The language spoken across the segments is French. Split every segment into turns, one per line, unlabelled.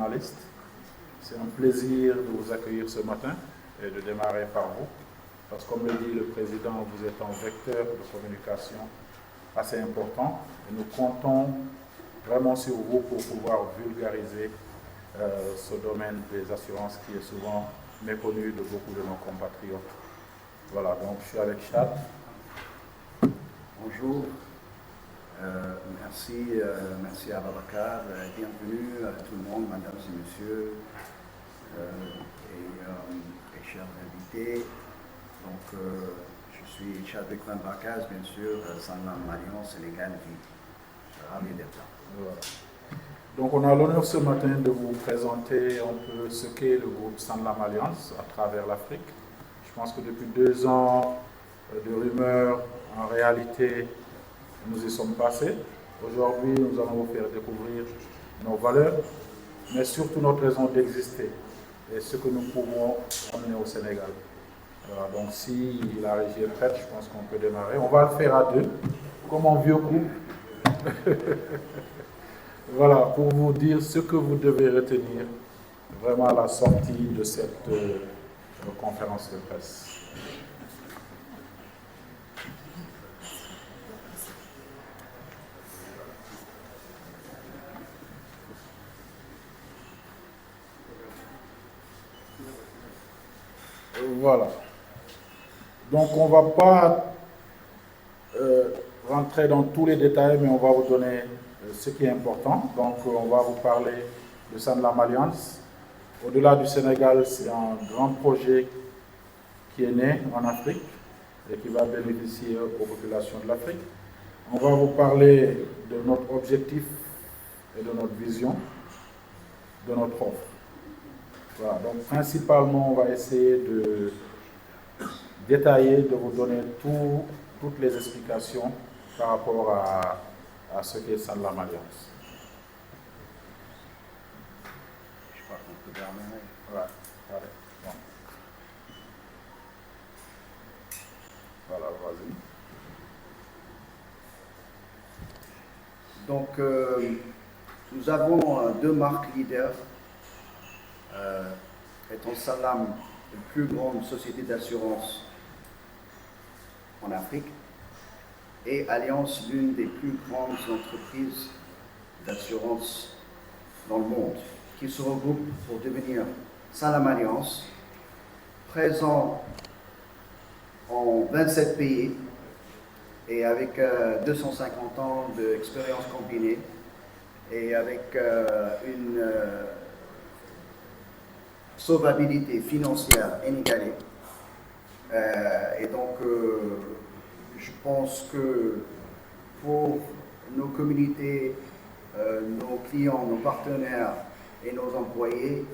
journalistes. C'est un plaisir de vous accueillir ce matin et de démarrer par vous. Parce que comme le dit le président, vous êtes un vecteur de communication assez important et nous comptons vraiment sur vous pour pouvoir vulgariser ce domaine des assurances qui est souvent méconnu de beaucoup de nos compatriotes. Voilà, donc je suis avec Chad.
Bonjour, merci à Babacar, bienvenue à tout le monde, mesdames et messieurs, et chers invités. Donc, je suis Chad Bekran Bakaz, bien sûr, Sanlam Alliance Sénégal Vie. Je suis ravi d'être là.
Voilà. Donc, on a l'honneur ce matin de vous présenter un peu ce qu'est le groupe Sanlam Alliance à travers l'Afrique. Je pense que depuis 2 ans de rumeurs, en réalité, nous y sommes passés. Aujourd'hui, nous allons vous faire découvrir nos valeurs, mais surtout notre raison d'exister et ce que nous pouvons amener au Sénégal. Voilà, donc si la régie est prête, je pense qu'on peut démarrer. On va le faire à 2, comme en vieux couple. Voilà, pour vous dire ce que vous devez retenir vraiment à la sortie de cette conférence de presse. Voilà. Donc on ne va pas rentrer dans tous les détails, mais on va vous donner ce qui est important. Donc on va vous parler de Sanlam Alliance. Au-delà du Sénégal, c'est un grand projet qui est né en Afrique et qui va bénéficier aux populations de l'Afrique. On va vous parler de notre objectif et de notre vision, de notre offre. Voilà, donc principalement, on va essayer de détailler, de vous donner toutes les explications par rapport à ce qu'est Sanlam Alliance.
Je crois qu'on peut terminer.
Ouais, allez, bon. Voilà, vas-y.
Donc, nous avons 2 marques leaders. Étant Sanlam, la plus grande société d'assurance en Afrique, et Alliance, l'une des plus grandes entreprises d'assurance dans le monde, qui se regroupent pour devenir Sanlam Alliance, présent en 27 pays et avec 250 ans d'expérience combinée et avec une solvabilité financière inégalée. Et donc, je pense que pour nos communautés, nos clients, nos partenaires et nos employés,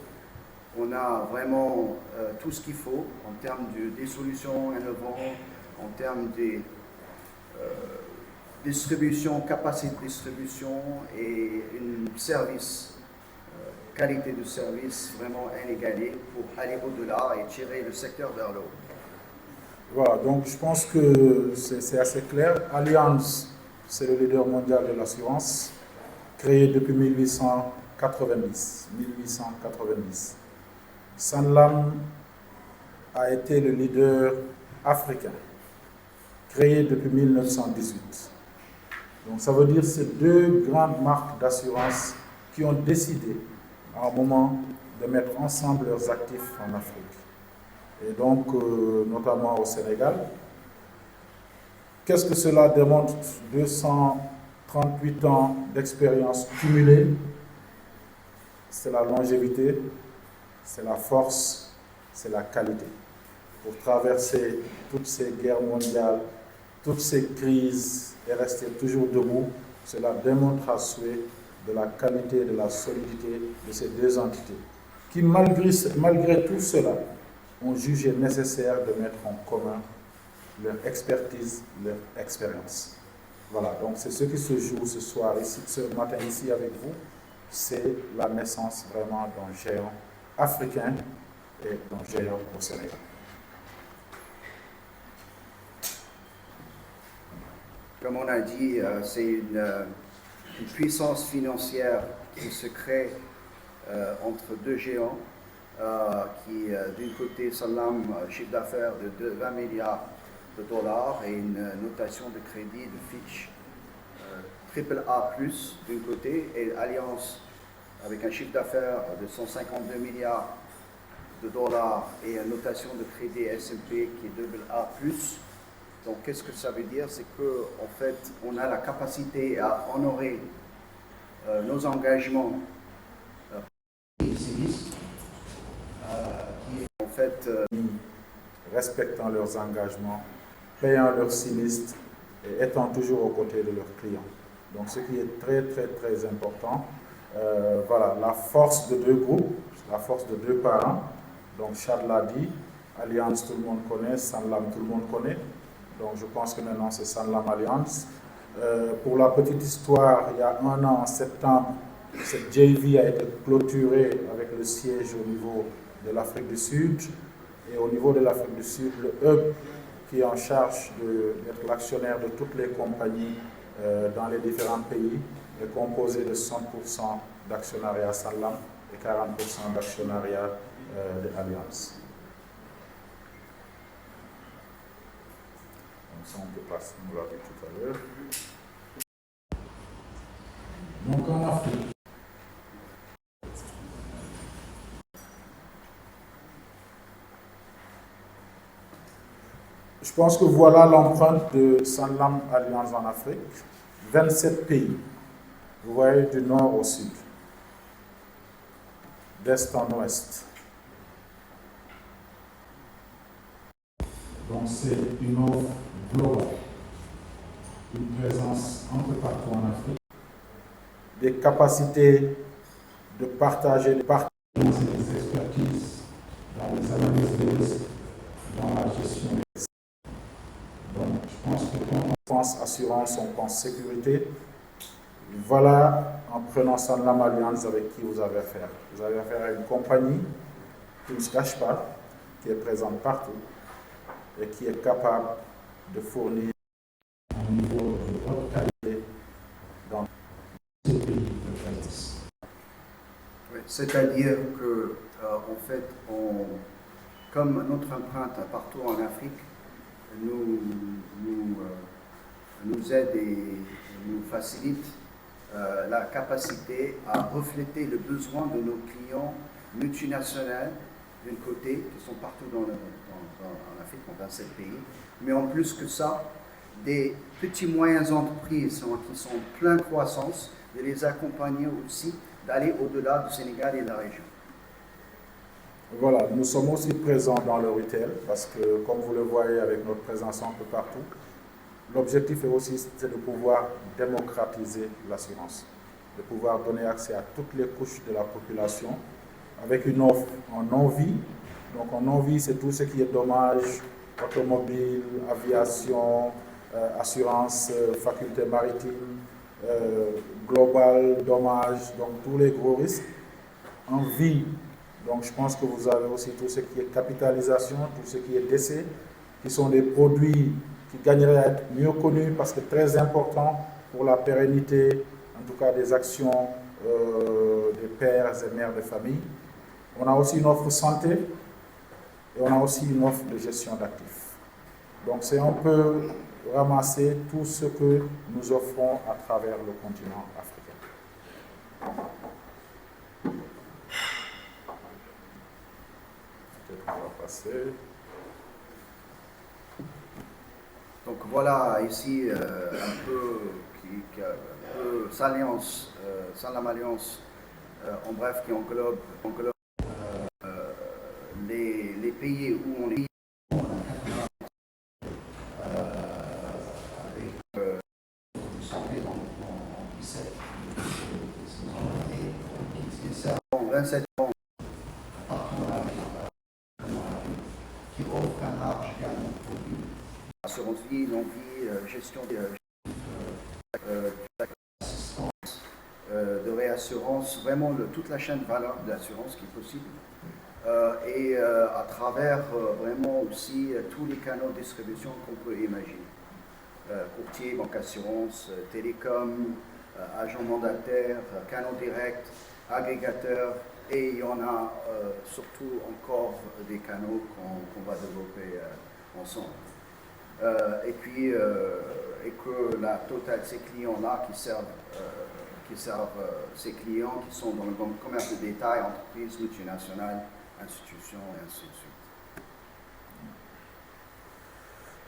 on a vraiment tout ce qu'il faut en termes des solutions innovantes, en termes de distribution, capacité de distribution et une qualité de service vraiment inégalée pour aller au-delà et tirer le secteur vers le haut.
Voilà, donc je pense que c'est assez clair. Allianz, c'est le leader mondial de l'assurance, créé depuis 1890. Sanlam a été le leader africain, créé depuis 1918. Donc ça veut dire que c'est 2 grandes marques d'assurance qui ont décidé à un moment de mettre ensemble leurs actifs en Afrique. Et donc, notamment au Sénégal. Qu'est-ce que cela démontre? 238 ans d'expérience cumulée. C'est la longévité, c'est la force, c'est la qualité. Pour traverser toutes ces guerres mondiales, toutes ces crises et rester toujours debout, cela démontre à souhait de la qualité et de la solidité de ces 2 entités, qui malgré tout cela, ont jugé nécessaire de mettre en commun leur expertise, leur expérience. Voilà, donc c'est ce qui se joue ce soir, ici, ce matin ici avec vous, c'est la naissance vraiment d'un géant africain et d'un géant au Sénégal.
Comme on a dit, c'est une puissance financière qui se crée entre deux géants qui, d'un côté, Sanlam, chiffre d'affaires de 20 milliards de dollars et une notation de crédit de Fitch AAA+, d'un côté, et Allianz avec un chiffre d'affaires de 152 milliards de dollars et une notation de crédit S&P qui est AA+. Donc, qu'est-ce que ça veut dire? C'est qu'en fait, on a la capacité à honorer nos engagements en fait,
respectant leurs engagements, payant leurs sinistres et étant toujours aux côtés de leurs clients. Donc, ce qui est très, très, très important. Voilà, la force de deux groupes, la force de deux parents. Donc, Chad l'a dit, Allianz, tout le monde connaît, Sanlam, tout le monde connaît. Donc, je pense que maintenant, c'est Sanlam Allianz. Pour la petite histoire, il y a un an, en septembre, cette JV a été clôturée avec le siège au niveau de l'Afrique du Sud. Et au niveau de l'Afrique du Sud, le hub qui est en charge d'être l'actionnaire de toutes les compagnies dans les différents pays est composé de 100% d'actionnariat Sanlam et 40% d'actionnariat de Allianz. Donc ça, on peut passer, on l'a vu tout à l'heure. Donc en Afrique, je pense que voilà l'empreinte de Sanlam Allianz en Afrique. 27 pays. Vous voyez du nord au sud, d'est en ouest. Donc c'est une offre globale, une présence un peu partout en Afrique. Des capacités de partager des expertises dans les analyses des risques, dans la gestion des risques. Donc je pense que quand on pense assurance, on pense sécurité. Voilà, en prenant Sanlam Allianz avec qui vous avez affaire. Vous avez affaire à une compagnie qui ne se cache pas, qui est présente partout et qui est capable de fournir un niveau de haute qualité dans ces pays de présence.
Oui, c'est-à-dire que, en fait, comme notre empreinte partout en Afrique nous aide et nous facilite la capacité à refléter le besoin de nos clients multinationaux d'un côté, qui sont partout en Afrique, dans 27 pays, mais en plus que ça, des petits moyennes entreprises qui sont en pleine croissance, de les accompagner aussi, d'aller au-delà du Sénégal et de la région.
Voilà, nous sommes aussi présents dans le retail, parce que comme vous le voyez avec notre présence un peu partout, l'objectif est aussi de pouvoir démocratiser l'assurance, de pouvoir donner accès à toutes les couches de la population avec une offre en non-vie. Donc en non-vie, c'est tout ce qui est dommages, automobile, aviation, assurance, faculté maritime, global, dommages, donc tous les gros risques. En vie, donc je pense que vous avez aussi tout ce qui est capitalisation, tout ce qui est décès, qui sont des produits qui gagneraient à être mieux connus parce que très important pour la pérennité, en tout cas des actions des pères et mères de famille. On a aussi une offre santé et on a aussi une offre de gestion d'actifs. Donc c'est un peu ramasser tout ce que nous offrons à travers le continent africain. Peut-être qu'on va passer.
Donc voilà ici un peu Sanlam Allianz, en bref, qui englobe les pays où on est. En 27 ans, qui offre un large gamme de produits. Assurance vie, non-vie, gestion de réassurance, vraiment toute la chaîne de valeur de l'assurance qui est possible. Et à travers vraiment aussi tous les canaux de distribution qu'on peut imaginer. Courtier, banque assurance, télécom, agent mandataire, canaux directs, agrégateurs, Et il y en a surtout encore des canaux qu'on va développer ensemble. Et que la totale, ces clients-là qui servent ces clients qui sont dans le commerce de détail, entreprises multinationales, institutions et ainsi de suite.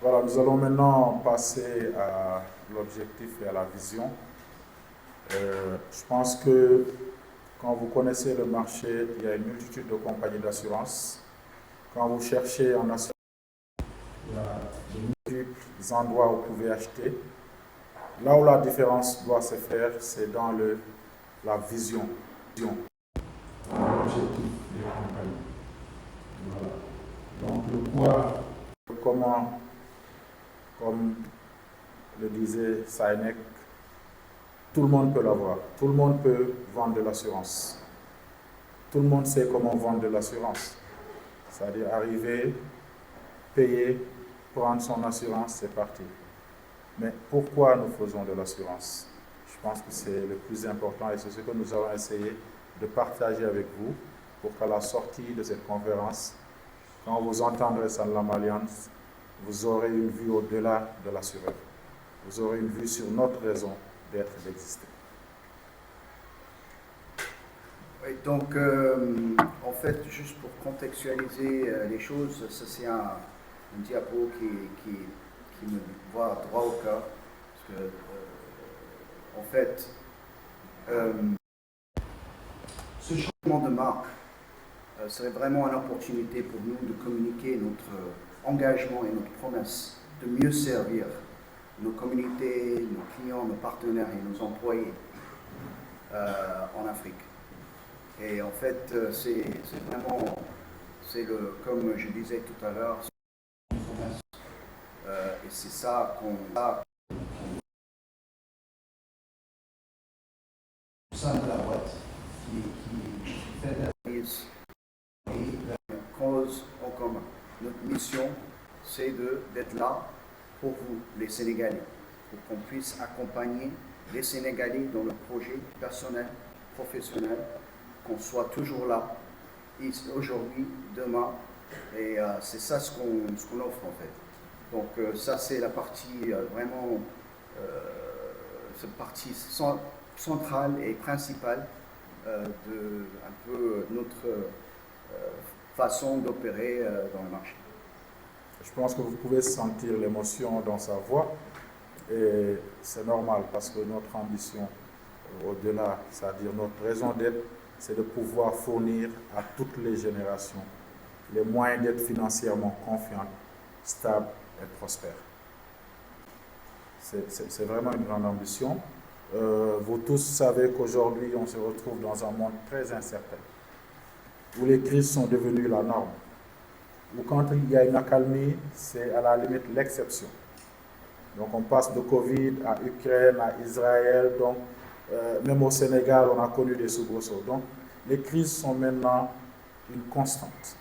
Voilà, nous allons maintenant passer à l'objectif et à la vision. Je pense que quand vous connaissez le marché, il y a une multitude de compagnies d'assurance. Quand vous cherchez en assurance, il y a de multiples endroits où vous pouvez acheter. Là où la différence doit se faire, c'est dans la vision, l'objectif des compagnies. Voilà. Donc le quoi, le comment, comme le disait Sinek, tout le monde peut l'avoir. Tout le monde peut vendre de l'assurance. Tout le monde sait comment vendre de l'assurance. C'est-à-dire arriver, payer, prendre son assurance, c'est parti. Mais pourquoi nous faisons de l'assurance? Je pense que c'est le plus important et c'est ce que nous allons essayer de partager avec vous pour qu'à la sortie de cette conférence, quand vous entendrez Sanlam Alliance, vous aurez une vue au-delà de l'assureur. Vous aurez une vue sur notre raison d'être, d'exister.
Oui, donc, en fait, juste pour contextualiser les choses, ça c'est un diapo qui me va droit au cœur. Parce que, en fait, ce changement de marque serait vraiment une opportunité pour nous de communiquer notre engagement et notre promesse de mieux servir nos communautés, nos clients, nos partenaires et nos employés en Afrique. Et en fait, c'est vraiment, comme je disais tout à l'heure, et c'est ça qu'on a au sein de la boîte qui fédérise et la cause en commun. Notre mission, c'est d'être là pour vous, les Sénégalais, pour qu'on puisse accompagner les Sénégalais dans le projet personnel, professionnel, qu'on soit toujours là, aujourd'hui, demain, et c'est ça ce qu'on offre en fait. Donc ça c'est la partie vraiment, cette partie centrale et principale de un peu notre façon d'opérer dans le marché.
Je pense que vous pouvez sentir l'émotion dans sa voix et c'est normal parce que notre ambition au-delà, c'est-à-dire notre raison d'être, c'est de pouvoir fournir à toutes les générations les moyens d'être financièrement confiants, stables et prospères. C'est vraiment une grande ambition. Vous tous savez qu'aujourd'hui, on se retrouve dans un monde très incertain, où les crises sont devenues la norme, où quand il y a une accalmie, c'est à la limite l'exception. Donc on passe de Covid à Ukraine, à Israël, donc même au Sénégal, on a connu des soubresauts. Donc les crises sont maintenant une constante.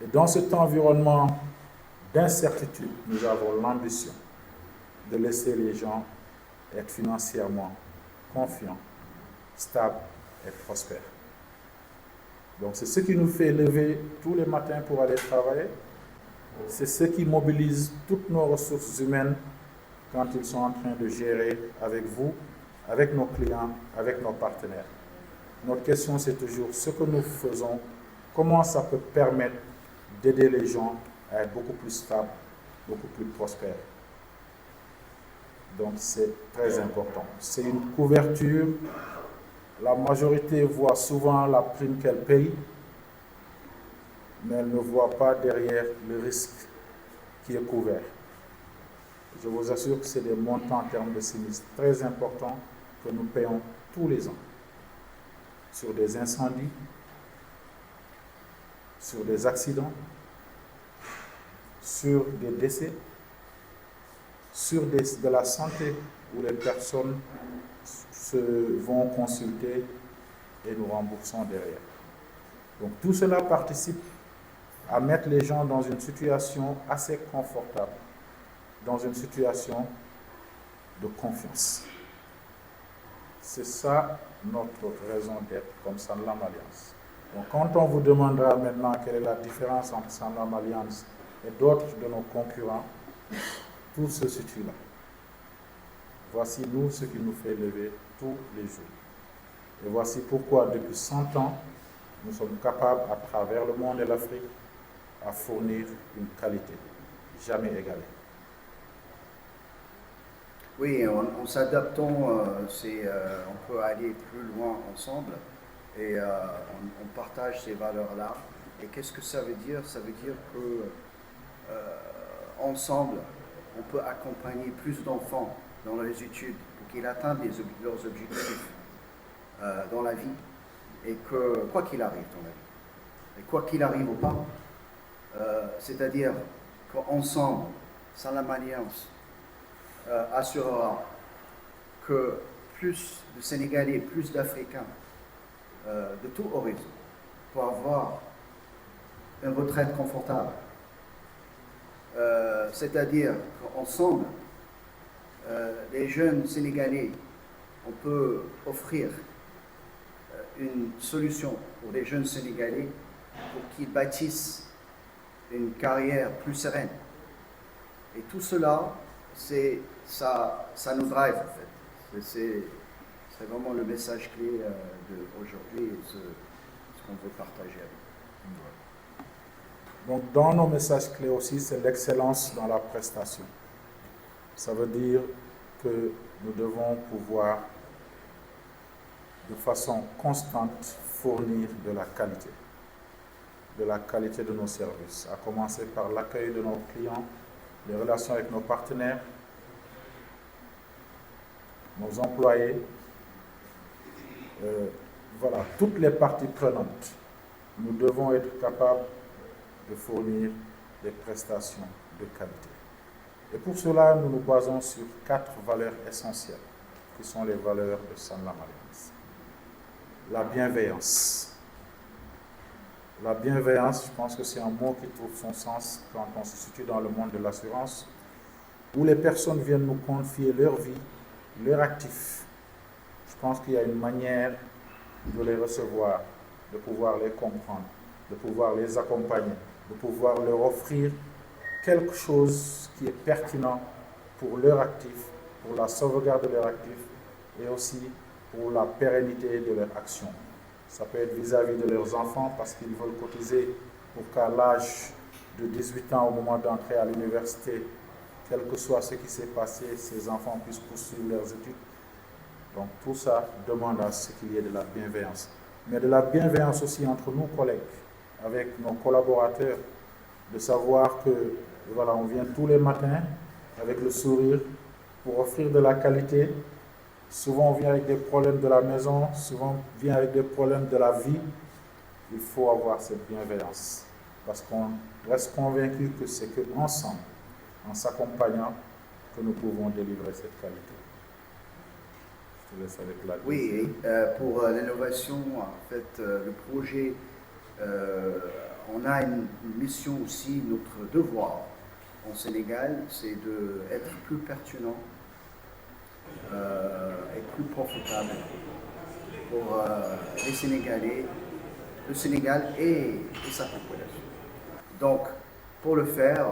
Et dans cet environnement d'incertitude, nous avons l'ambition de laisser les gens être financièrement confiants, stables et prospères. Donc c'est ce qui nous fait lever tous les matins pour aller travailler. C'est ce qui mobilise toutes nos ressources humaines quand ils sont en train de gérer avec vous, avec nos clients, avec nos partenaires. Notre question, c'est toujours ce que nous faisons, comment ça peut permettre d'aider les gens à être beaucoup plus stables, beaucoup plus prospères. Donc c'est très important. C'est une couverture. La majorité voit souvent la prime qu'elle paye, mais elle ne voit pas derrière le risque qui est couvert. Je vous assure que c'est des montants en termes de sinistres très importants que nous payons tous les ans sur des incendies, sur des accidents, sur des décès, sur de la santé où les personnes vont consulter et nous remboursons derrière. Donc tout cela participe à mettre les gens dans une situation assez confortable, dans une situation de confiance. C'est ça notre raison d'être comme Sanlam Alliance. Donc, quand on vous demandera maintenant quelle est la différence entre Sanlam Alliance et d'autres de nos concurrents, tout se situe là. Voici nous ce qui nous fait lever tous les jours. Et voici pourquoi depuis 100 ans, nous sommes capables à travers le monde et l'Afrique à fournir une qualité jamais égalée.
Oui, en s'adaptant, on peut aller plus loin ensemble et on partage ces valeurs-là. Et qu'est-ce que ça veut dire? Ça veut dire que ensemble, on peut accompagner plus d'enfants dans leurs études pour qu'ils atteignent leurs objectifs dans la vie. Et que, quoi qu'il arrive dans la vie, et quoi qu'il arrive ou pas, c'est-à-dire qu'ensemble, Sanlam Alliance assurera que plus de Sénégalais, plus d'Africains de tout horizon pour avoir une retraite confortable. C'est-à-dire qu'ensemble, les jeunes Sénégalais, on peut offrir une solution pour les jeunes Sénégalais pour qu'ils bâtissent une carrière plus sereine. Et tout cela, ça nous drive en fait. C'est vraiment le message clé d'aujourd'hui et ce qu'on veut partager avec vous.
Donc dans nos messages clés aussi, c'est l'excellence dans la prestation. Ça veut dire que nous devons pouvoir de façon constante fournir de la qualité de nos services, à commencer par l'accueil de nos clients, les relations avec nos partenaires, nos employés, voilà, toutes les parties prenantes. Nous devons être capables de fournir des prestations de qualité. Et pour cela, nous nous basons sur 4 valeurs essentielles, qui sont les valeurs de Sanlam Alliance. La bienveillance. La bienveillance, je pense que c'est un mot qui trouve son sens quand on se situe dans le monde de l'assurance, où les personnes viennent nous confier leur vie, leurs actifs. Je pense qu'il y a une manière de les recevoir, de pouvoir les comprendre, de pouvoir les accompagner, de pouvoir leur offrir quelque chose qui est pertinent pour leur actif, pour la sauvegarde de leur actif et aussi pour la pérennité de leur action. Ça peut être vis-à-vis de leurs enfants parce qu'ils veulent cotiser pour qu'à l'âge de 18 ans, au moment d'entrer à l'université, quel que soit ce qui s'est passé, ces enfants puissent poursuivre leurs études. Donc tout ça demande à ce qu'il y ait de la bienveillance. Mais de la bienveillance aussi entre nous collègues, avec nos collaborateurs, de savoir que voilà, on vient tous les matins avec le sourire pour offrir de la qualité. Souvent on vient avec des problèmes de la maison, souvent on vient avec des problèmes de la vie. Il faut avoir cette bienveillance parce qu'on reste convaincu que c'est qu'ensemble, en s'accompagnant, que nous pouvons délivrer cette qualité. Je te laisse avec la question.
Oui, pour l'innovation, en fait, le projet, on a une mission aussi, notre devoir en Sénégal, c'est d'être plus pertinent et plus profitable pour les Sénégalais, le Sénégal et sa population. Donc, pour le faire,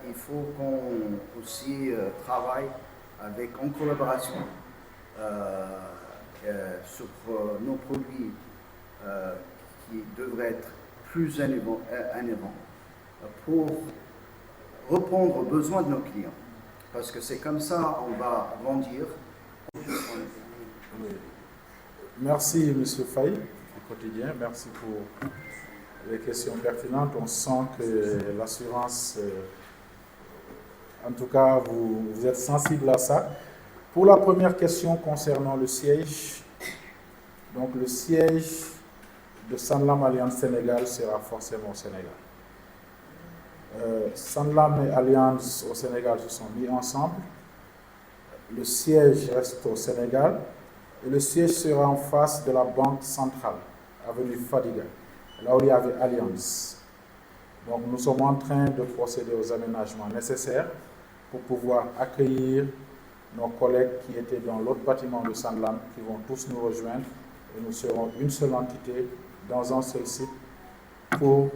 il faut qu'on aussi travaille en collaboration sur nos produits qui devraient être plus innovants pour répondre aux besoins de nos clients. Parce que c'est comme ça qu'on va grandir.
Oui. Merci, M. Faye, du quotidien. Merci pour les questions pertinentes. On sent que l'assurance, en tout cas, vous êtes sensible à ça. Pour la première question concernant le siège, donc le siège de Sanlam Alliance Sénégal sera forcément au Sénégal. Sanlam et Alliance au Sénégal se sont mis ensemble. Le siège reste au Sénégal et le siège sera en face de la Banque centrale, avenue Fadiga, là où il y avait Alliance. Donc nous sommes en train de procéder aux aménagements nécessaires pour pouvoir accueillir nos collègues qui étaient dans l'autre bâtiment de Sanlam, qui vont tous nous rejoindre et nous serons une seule entité dans un seul site pour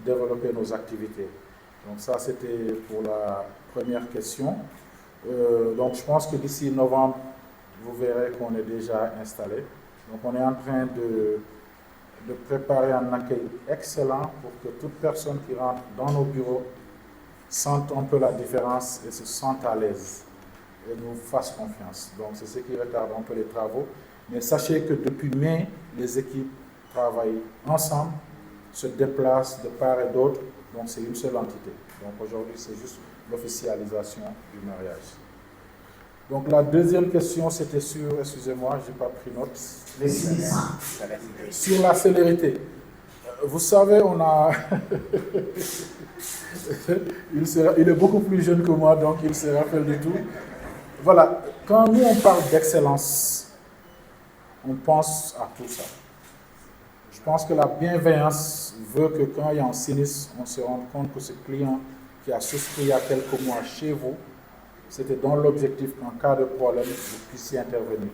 développer nos activités. Donc ça, c'était pour la première question. Donc je pense que d'ici novembre, vous verrez qu'on est déjà installé. Donc on est en train de préparer un accueil excellent pour que toute personne qui rentre dans nos bureaux sente un peu la différence et se sente à l'aise et nous fasse confiance. Donc c'est ce qui retarde un peu les travaux. Mais sachez que depuis mai, les équipes travaillent ensemble, se déplacent de part et d'autre. Donc c'est une seule entité. Donc aujourd'hui, c'est juste l'officialisation du mariage. Donc la deuxième question, c'était sur, excusez-moi, je n'ai pas pris note.
Les sinistres.
Sur la célérité. Vous savez, on a... il est beaucoup plus jeune que moi, donc il se rappelle de tout. Voilà, quand nous on parle d'excellence, on pense à tout ça. Je pense que la bienveillance veut que quand il y a un sinistre, on se rende compte que ce client qui a souscrit il y a quelques mois chez vous, c'était dans l'objectif qu'en cas de problème, vous puissiez intervenir.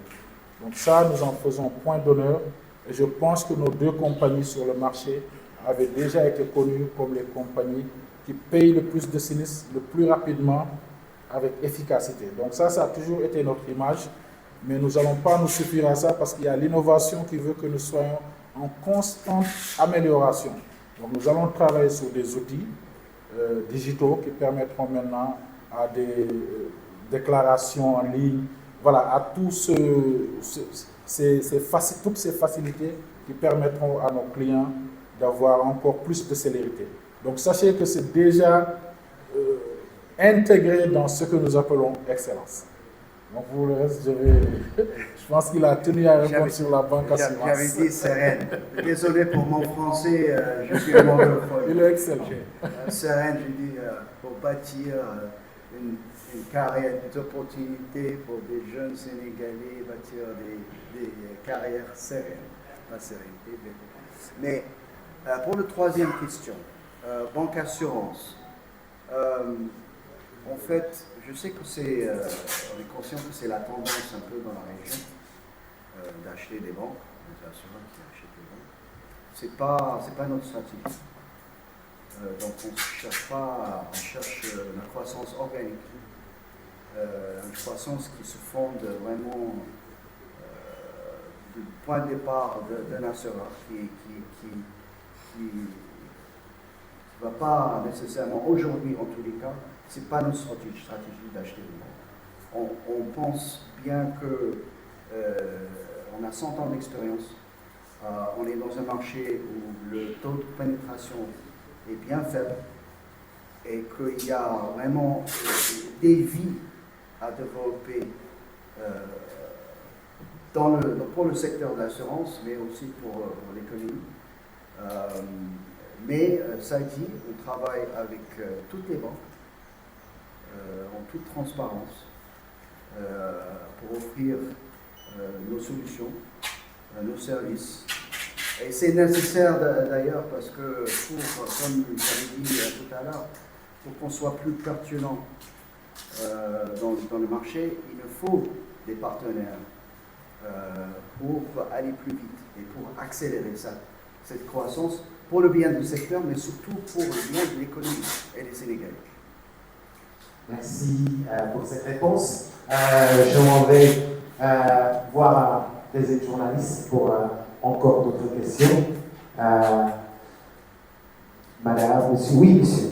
Donc ça, nous en faisons point d'honneur. Et je pense que nos deux compagnies sur le marché avaient déjà été connues comme les compagnies qui payent le plus de sinistres le plus rapidement avec efficacité. Donc ça a toujours été notre image. Mais nous n'allons pas nous suffire à ça parce qu'il y a l'innovation qui veut que nous soyons en constante amélioration. Donc nous allons travailler sur des outils digitaux qui permettront maintenant à des déclarations en ligne, voilà, à toutes ces facilités qui permettront à nos clients d'avoir encore plus de célérité. Donc sachez que c'est déjà intégré dans ce que nous appelons excellence. Donc pour le reste, je pense qu'il a tenu à répondre sur la banque assurance.
J'avais dit sereine. Désolé pour mon français, je suis un anglophone.
Il est excellent.
Sereine, je dis, pour bâtir une carrière, des opportunités pour des jeunes Sénégalais, bâtir des carrières sereines. Pas sérénité, mais pour la troisième question, banque assurance. En fait, je sais que on est conscient que c'est la tendance un peu dans la région d'acheter des banques, des assureurs qui achètent des banques. C'est pas notre stratégie. Donc on cherche la croissance organique, une croissance qui se fonde vraiment du point de départ d'un assureur qui ne va pas nécessairement, aujourd'hui en tous les cas, ce n'est pas notre stratégie d'acheter des banques. On pense bien que on a 100 ans d'expérience, on est dans un marché où le taux de pénétration est bien faible et qu'il y a vraiment des vies à développer pour le secteur de l'assurance, mais aussi pour l'économie. Mais ça dit, on travaille avec toutes les banques en toute transparence pour offrir nos solutions, nos services. Et c'est nécessaire d'ailleurs parce que, comme j'avais dit tout à l'heure, pour qu'on soit plus pertinent dans le marché, il nous faut des partenaires pour aller plus vite et pour accélérer cette croissance pour le bien du secteur, mais surtout pour le bien de l'économie et des Sénégalais.
Merci pour cette réponse. Je m'en vais voir les autres journalistes pour encore d'autres questions. Madame, monsieur, oui, monsieur.